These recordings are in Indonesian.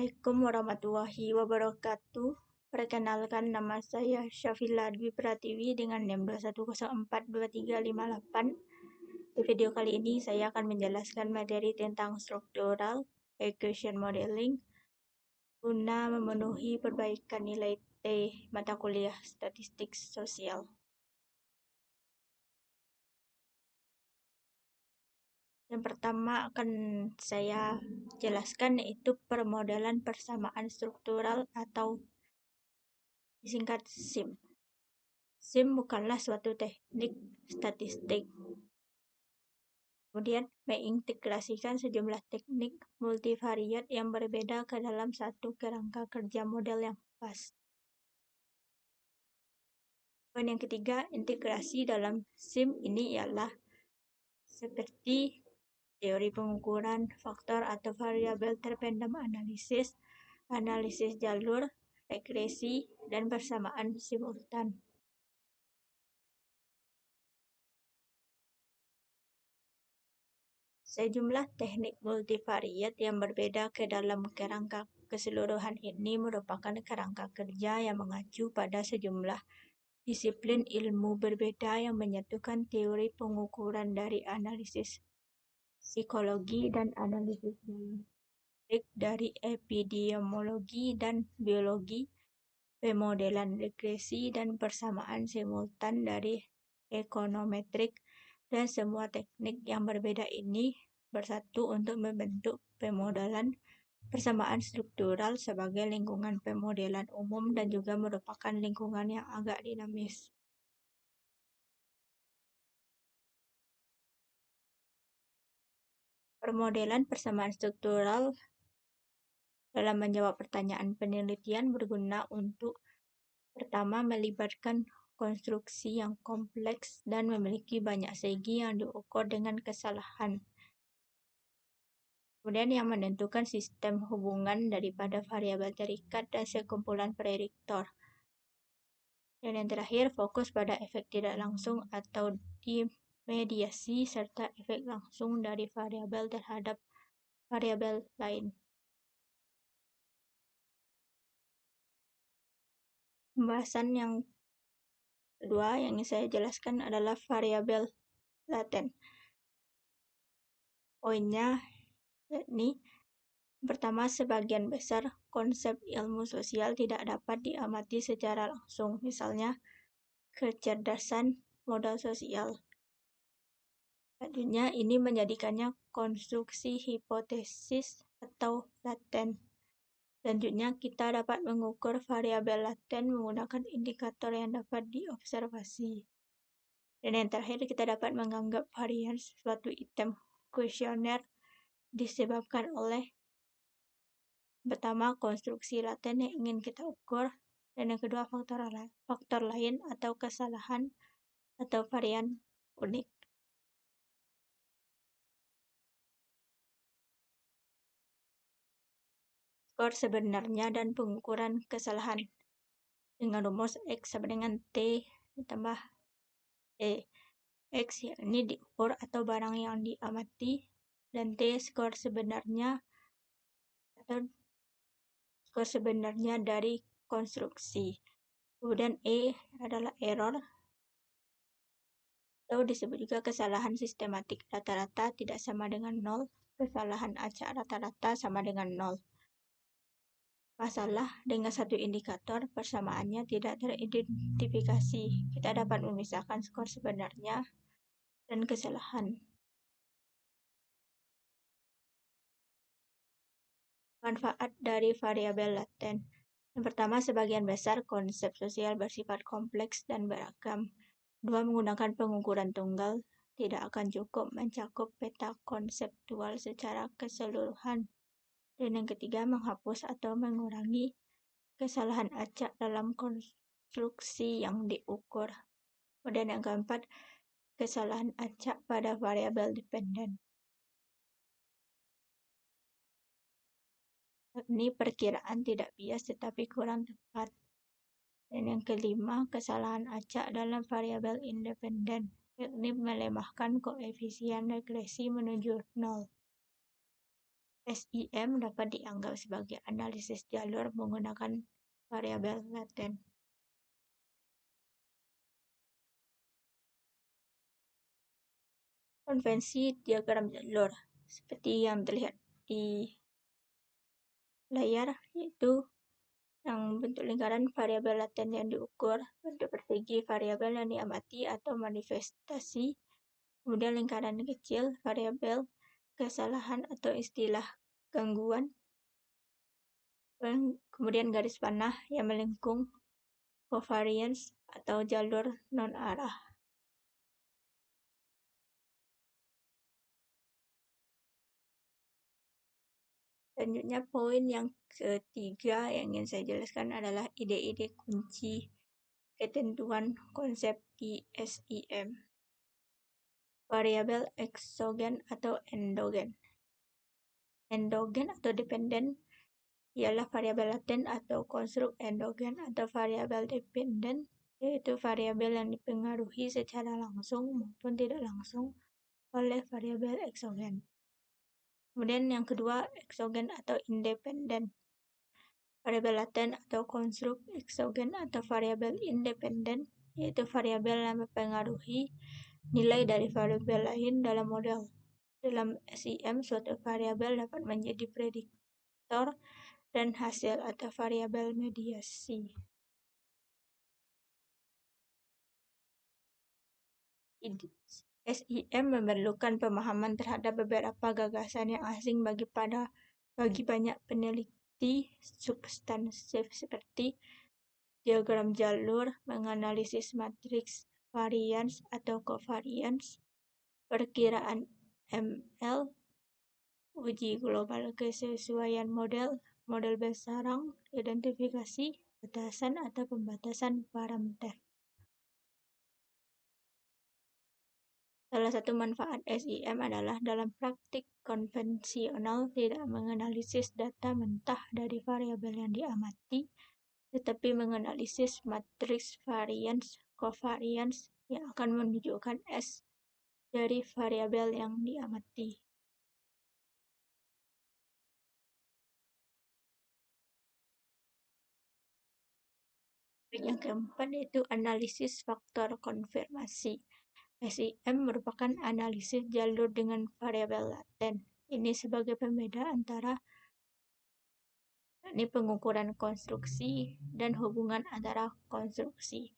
Assalamualaikum warahmatullahi wabarakatuh. Perkenalkan, nama saya Syafila Dwi Pratiwi dengan NIM 2104238. Di video kali ini saya akan menjelaskan materi tentang struktural equation modeling guna memenuhi perbaikan nilai T mata kuliah statistik sosial. Yang pertama akan saya jelaskan yaitu permodelan persamaan struktural atau disingkat SIM. SIM bukanlah suatu teknik statistik. Kemudian mengintegrasikan sejumlah teknik multivariat yang berbeda ke dalam satu kerangka kerja model yang pas. Dan yang ketiga, integrasi dalam SIM ini ialah seperti teori pengukuran, faktor atau variabel terpendam analisis, analisis jalur, regresi, dan persamaan simultan. Sejumlah teknik multivariat yang berbeda ke dalam kerangka keseluruhan ini merupakan kerangka kerja yang mengacu pada sejumlah disiplin ilmu berbeda yang menyatukan teori pengukuran dari analisis psikologi dan analisis genetik dari epidemiologi dan biologi, pemodelan regresi dan persamaan simultan dari ekonometrik, dan semua teknik yang berbeda ini bersatu untuk membentuk pemodelan persamaan struktural sebagai lingkungan pemodelan umum dan juga merupakan lingkungan yang agak dinamis. Permodelan persamaan struktural dalam menjawab pertanyaan penelitian berguna untuk pertama melibatkan konstruksi yang kompleks dan memiliki banyak segi yang diukur dengan kesalahan. Kemudian yang menentukan sistem hubungan daripada variabel terikat dan sekumpulan prediktor. Dan yang terakhir, fokus pada efek tidak langsung atau dimediasi serta efek langsung dari variabel terhadap variabel lain. Pembahasan yang kedua yang ingin saya jelaskan adalah variabel laten. Poinnya yakni pertama, sebagian besar konsep ilmu sosial tidak dapat diamati secara langsung, misalnya kecerdasan modal sosial. Selanjutnya, ini menjadikannya konstruksi hipotesis atau laten. Selanjutnya, kita dapat mengukur variabel laten menggunakan indikator yang dapat diobservasi. Dan yang terakhir, kita dapat menganggap varian suatu item kuesioner disebabkan oleh pertama, konstruksi laten yang ingin kita ukur, dan yang kedua, faktor lain atau kesalahan atau varian unik. Skor sebenarnya dan pengukuran kesalahan dengan rumus X sama dengan T ditambah E. X ini diukur atau barang yang diamati, dan T skor sebenarnya atau skor sebenarnya dari konstruksi. Kemudian E adalah error atau disebut juga kesalahan sistematik rata-rata tidak sama dengan 0, kesalahan acak rata-rata sama dengan 0. Masalah dengan satu indikator persamaannya tidak teridentifikasi. Kita dapat memisahkan skor sebenarnya dan kesalahan. Manfaat dari variabel laten. Yang pertama, sebagian besar konsep sosial bersifat kompleks dan beragam. Dua, menggunakan pengukuran tunggal tidak akan cukup mencakup peta konseptual secara keseluruhan. Dan yang ketiga, menghapus atau mengurangi kesalahan acak dalam konstruksi yang diukur. Dan yang keempat, kesalahan acak pada variabel dependen. Ini perkiraan tidak bias tetapi kurang tepat. Dan yang kelima, kesalahan acak dalam variabel independen, yakni melemahkan koefisien regresi menuju 0. SEM dapat dianggap sebagai analisis jalur menggunakan variabel laten. Konvensi diagram jalur seperti yang terlihat di layar, yaitu yang bentuk lingkaran variabel laten yang diukur, bentuk persegi variabel yang diamati atau manifestasi, kemudian lingkaran kecil variabel kesalahan atau istilah gangguan, kemudian garis panah yang melengkung covariance atau jalur non-arah. Selanjutnya, poin yang ketiga yang ingin saya jelaskan adalah ide-ide kunci ketentuan konsep di SEM. Variabel eksogen atau endogen. Endogen atau dependen ialah variabel laten atau konstruk endogen, atau variabel dependen yaitu variabel yang dipengaruhi secara langsung maupun tidak langsung oleh variabel eksogen. Kemudian yang kedua, eksogen atau independen. Variabel laten atau konstruk eksogen atau variabel independen yaitu variabel yang mempengaruhi nilai dari variabel lain dalam model. Dalam SEM, suatu variabel dapat menjadi prediktor dan hasil atau variabel mediasi. SEM memerlukan pemahaman terhadap beberapa gagasan yang asing bagi banyak peneliti substansif seperti diagram jalur, menganalisis matriks varians atau covariance, perkiraan ML, uji global kesesuaian model, model bersarang, identifikasi, batasan atau pembatasan parameter. Salah satu manfaat SEM adalah dalam praktik konvensional tidak menganalisis data mentah dari variabel yang diamati, tetapi menganalisis matriks varians covariance yang akan menunjukkan S dari variabel yang diamati. Yang keempat yaitu analisis faktor konfirmasi. SEM merupakan analisis jalur dengan variabel laten. Ini sebagai pembeda antara pengukuran konstruksi dan hubungan antara konstruksi.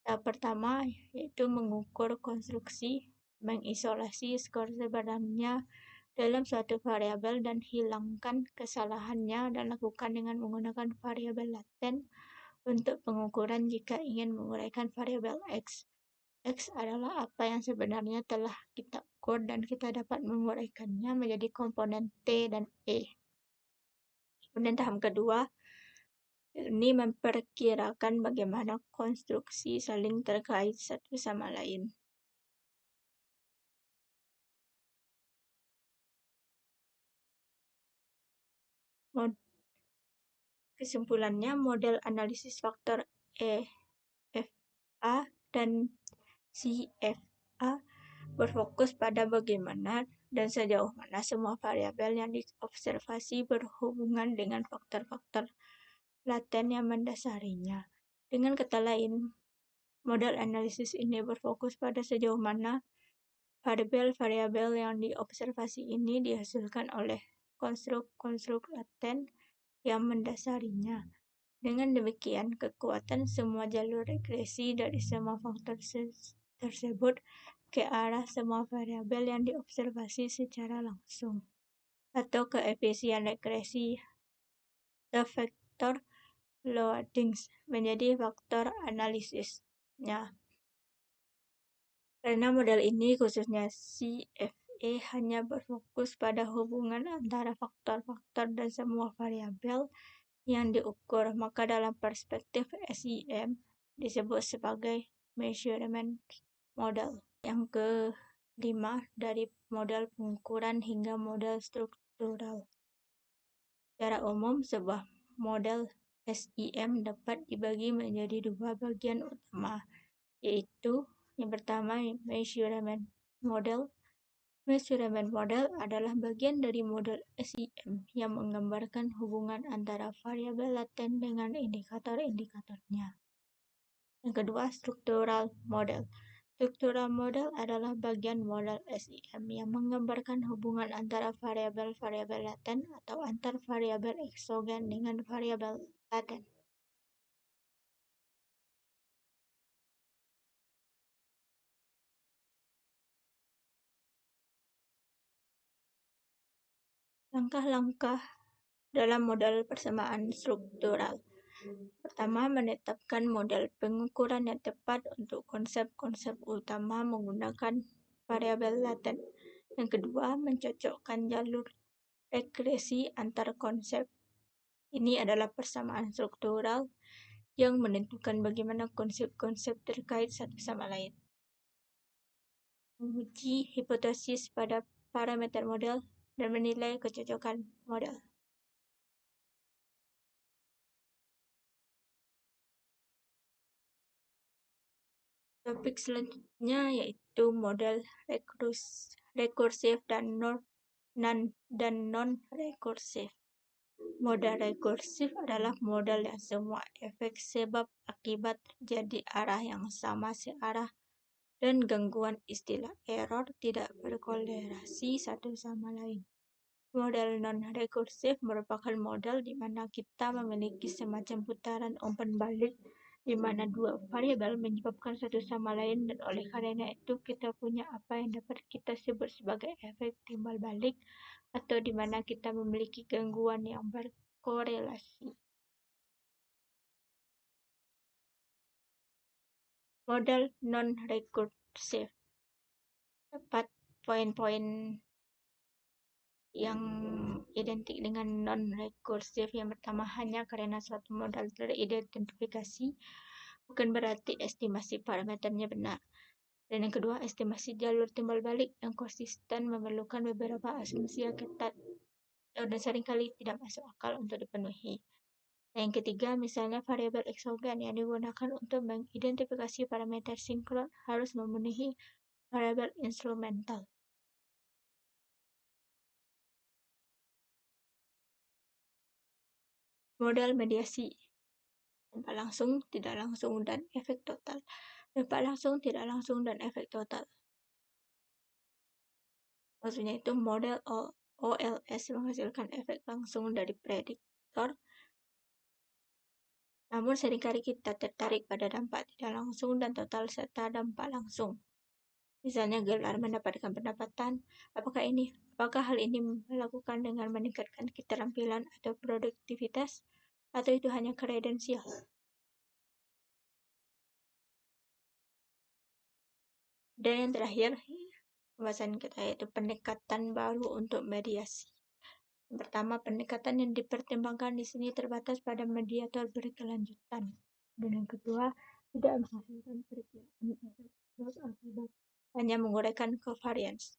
Tahap pertama yaitu mengukur konstruksi, mengisolasi skor sebenarnya dalam suatu variabel dan hilangkan kesalahannya dan lakukan dengan menggunakan variabel laten untuk pengukuran jika ingin menguraikan variabel X. X adalah apa yang sebenarnya telah kita ukur dan kita dapat menguraikannya menjadi komponen T dan E. Kemudian tahap kedua, ini memperkirakan bagaimana konstruksi saling terkait satu sama lain. Kesimpulannya, model analisis faktor EFA dan CFA berfokus pada bagaimana dan sejauh mana semua variabel yang diobservasi berhubungan dengan faktor-faktor laten yang mendasarinya. Dengan kata lain, model analisis ini berfokus pada sejauh mana variabel-variabel yang diobservasi ini dihasilkan oleh konstruk-konstruk laten yang mendasarinya. Dengan demikian, kekuatan semua jalur regresi dari semua faktor tersebut ke arah semua variabel yang diobservasi secara langsung, atau keefisien regresi atau faktor loadings menjadi faktor analisisnya. Karena model ini, khususnya CFA, hanya berfokus pada hubungan antara faktor-faktor dan semua variabel yang diukur, maka dalam perspektif SEM disebut sebagai measurement model. Yang kelima, dari model pengukuran hingga model struktural. Secara umum, sebuah model SEM dapat dibagi menjadi dua bagian utama, yaitu yang pertama measurement model Measurement model adalah bagian dari model SEM yang menggambarkan hubungan antara variabel laten dengan indikator-indikatornya. Yang kedua, structural model. Structural model adalah bagian model SEM yang menggambarkan hubungan antara variabel-variabel laten atau antar variabel eksogen dengan variabel laten. Langkah-langkah dalam model persamaan struktural. Pertama, menetapkan model pengukuran yang tepat untuk konsep-konsep utama menggunakan variabel laten. Yang kedua, mencocokkan jalur regresi antar konsep. Ini adalah persamaan struktural yang menentukan bagaimana konsep-konsep terkait satu sama lain. Menguji hipotesis pada parameter model dan menilai kecocokan model. Topik selanjutnya yaitu model rekursif dan non-rekursif. Model rekursif adalah model yang semua efek sebab akibat terjadi arah yang sama searah dan gangguan istilah error tidak berkorelasi satu sama lain. Model non-rekursif merupakan model di mana kita memiliki semacam putaran umpan balik di mana dua variabel menyebabkan satu sama lain, dan oleh karena itu kita punya apa yang dapat kita sebut sebagai efek timbal balik, atau di mana kita memiliki gangguan yang berkorelasi. Model non-rekursif. Dapat poin-poin yang identik dengan non-rekursif. Yang pertama, hanya karena suatu model teridentifikasi bukan berarti estimasi parameternya benar. Dan yang kedua, estimasi jalur timbal balik yang konsisten memerlukan beberapa asumsi yang ketat dan seringkali tidak masuk akal untuk dipenuhi. Dan yang ketiga, misalnya variabel eksogen yang digunakan untuk mengidentifikasi parameter sinkron harus memenuhi variabel instrumental. Model mediasi. Dampak langsung, tidak langsung, dan efek total. Dampak langsung, tidak langsung, dan efek total. Maksudnya itu model OLS menghasilkan efek langsung dari prediktor, namun seringkali kita tertarik pada dampak tidak langsung dan total serta dampak langsung. Misalnya gelar mendapatkan pendapatan. Apakah hal ini melakukan dengan meningkatkan keterampilan atau produktivitas, atau itu hanya kredensial? Dan yang terakhir, pembahasan kita yaitu pendekatan baru untuk mediasi. Yang pertama, pendekatan yang dipertimbangkan di sini terbatas pada mediator berkelanjutan. Dan yang kedua, tidak menghasilkan perkiraan efek sebab akibat, hanya menguraikan covariance.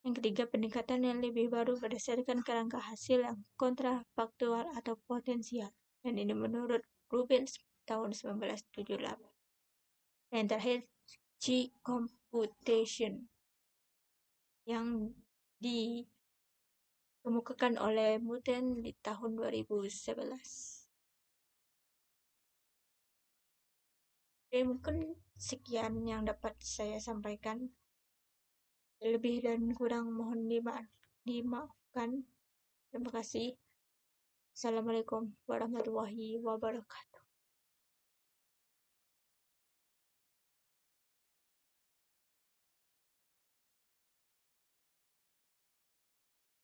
Yang ketiga, pendekatan yang lebih baru berdasarkan kerangka hasil yang kontrafaktual atau potensial. Dan ini menurut Rubens tahun 1978. Dan yang terakhir, G-computation yang dikemukakan oleh Muten di tahun 2011. Oke, mungkin sekian yang dapat saya sampaikan. Lebih dan kurang mohon dimaafkan. Terima kasih. Assalamualaikum warahmatullahi wabarakatuh.